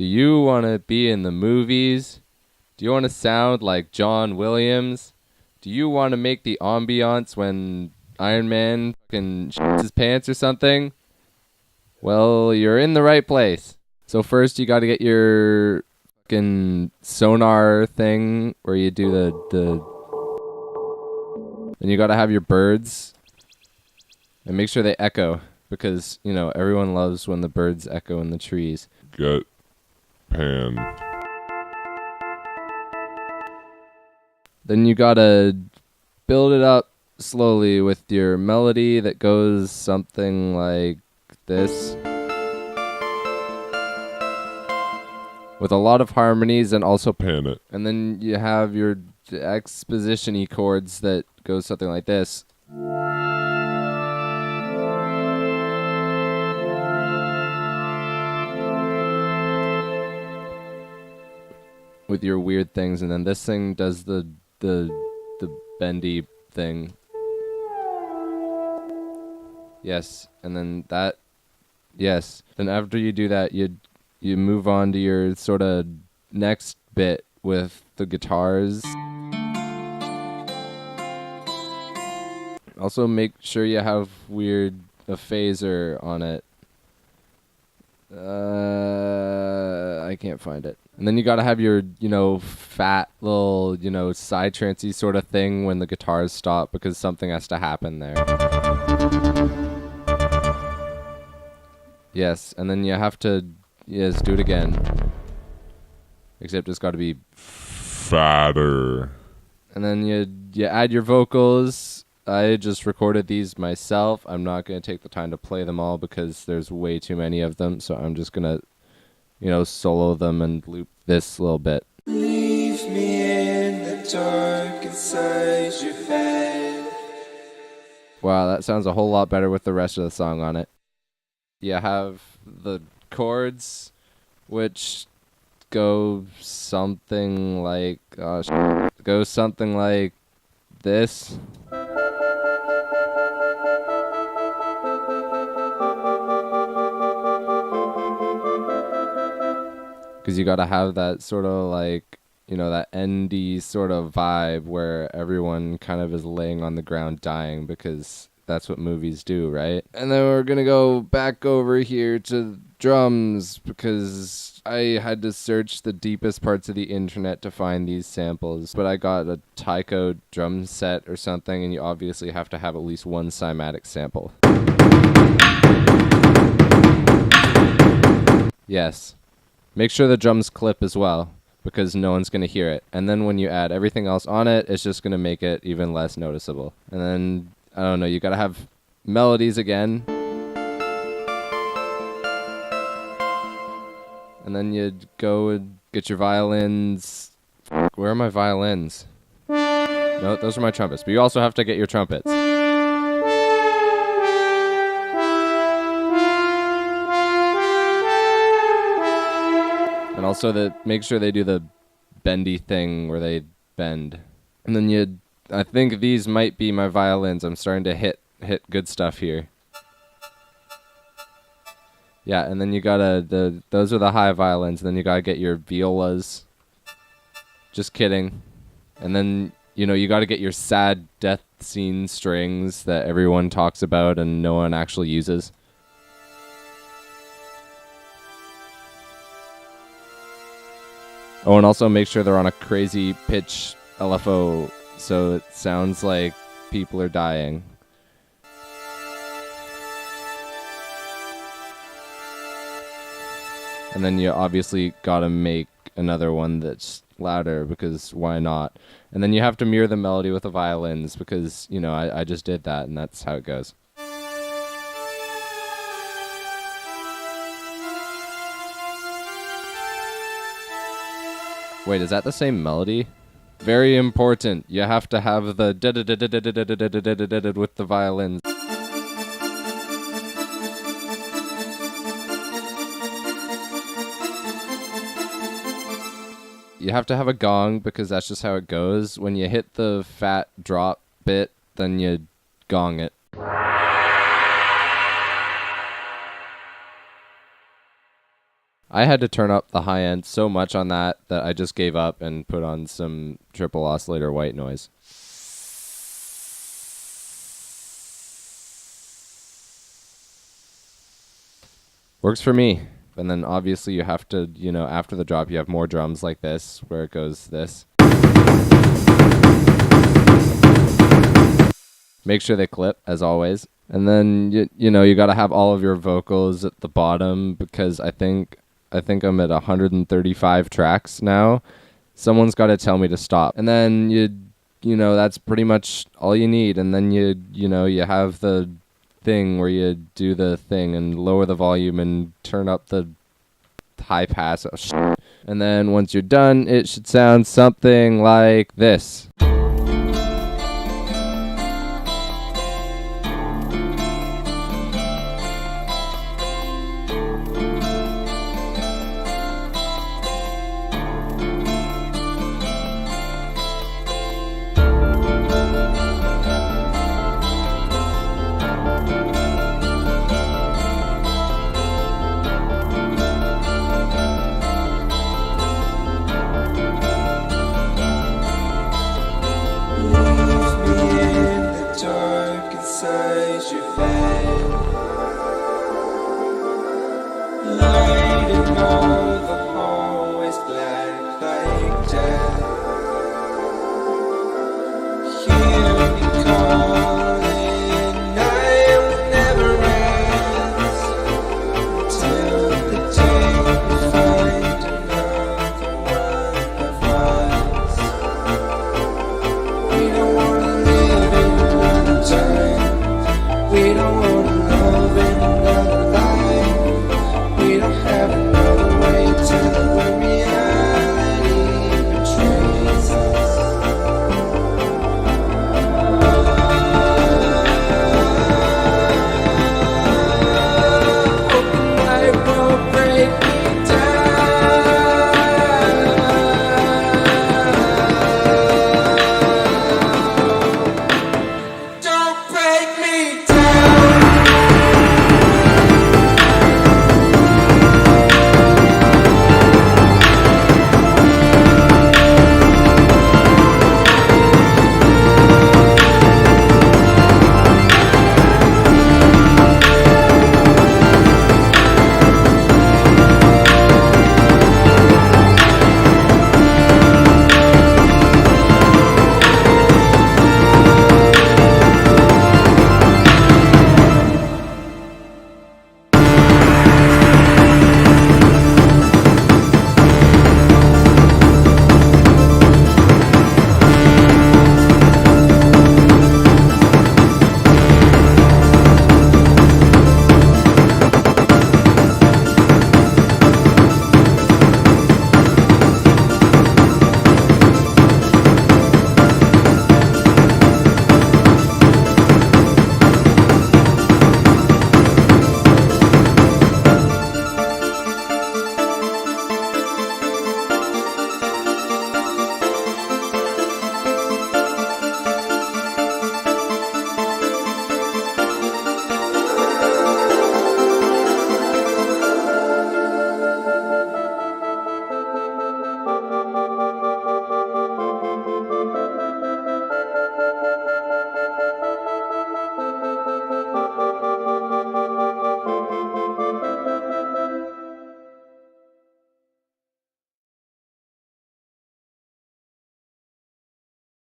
Do you want to be in the movies? Do you want to sound like John Williams? Do you want to make the ambiance when Iron Man fucking shits his pants or something? Well, you're in the right place. So first you got to get your fucking sonar thing where you do the and you got to have your birds and make sure they echo because, you know, everyone loves when the birds echo in the trees. Get pan. Then you got to build it up slowly with your melody that goes something like this. With a lot of harmonies and also Pan it. and then you have your exposition-y chords that go something like this. With your weird things, and then this thing does the bendy thing. Yes, and then that. Yes, then after you do that, you move on to your sort of next bit with the guitars. Also, make sure you have a phaser on it. I can't find it. And then you gotta have your, fat little, side trancey sort of thing when the guitars stop because something has to happen there. Yes, and then you have to, do it again. Except it's gotta be fatter. And then you add your vocals. I just recorded these myself. I'm not going to take the time to play them all because there's way too many of them. So I'm just going to, solo them and loop this little bit. Leave me in the dark inside your bed. Wow, that sounds a whole lot better with the rest of the song on it. You have the chords, which go something like... goes something like this. Because you got to have that sort of like, that endy sort of vibe where everyone kind of is laying on the ground dying because that's what movies do, right? And then we're going to go back over here to drums because I had to search the deepest parts of the internet to find these samples. But I got a taiko drum set or something, and you obviously have to have at least one cymatic sample. Yes. Make sure the drums clip as well, because no one's going to hear it. And then when you add everything else on it, it's just going to make it even less noticeable. And then, I don't know, you got to have melodies again. And then you'd go and get your violins. Where are my violins? No, those are my trumpets. But you also have to get your trumpets. And also make sure they do the bendy thing where they bend. And then I think these might be my violins. I'm starting to hit good stuff here. Yeah, and then you gotta, those are the high violins, and then you gotta get your violas. Just kidding. And then, you gotta get your sad death scene strings that everyone talks about and no one actually uses. Oh, and also make sure they're on a crazy pitch LFO so it sounds like people are dying. And then you obviously gotta make another one that's louder because why not? And then you have to mirror the melody with the violins because, I just did that and that's how it goes. Wait, is that the same melody? Very important. You have to have the with the violins. You have to have a gong because that's just how it goes. When you hit the fat drop bit, then you gong it. I had to turn up the high end so much on that I just gave up and put on some triple oscillator white noise. Works for me. And then obviously you have to, after the drop, you have more drums like this, where it goes this. Make sure they clip, as always. And then, you got to have all of your vocals at the bottom, because I think I'm at 135 tracks now. Someone's got to tell me to stop. And then, that's pretty much all you need. And then you have the thing where you do the thing and lower the volume and turn up the high pass. And then once you're done, it should sound something like this.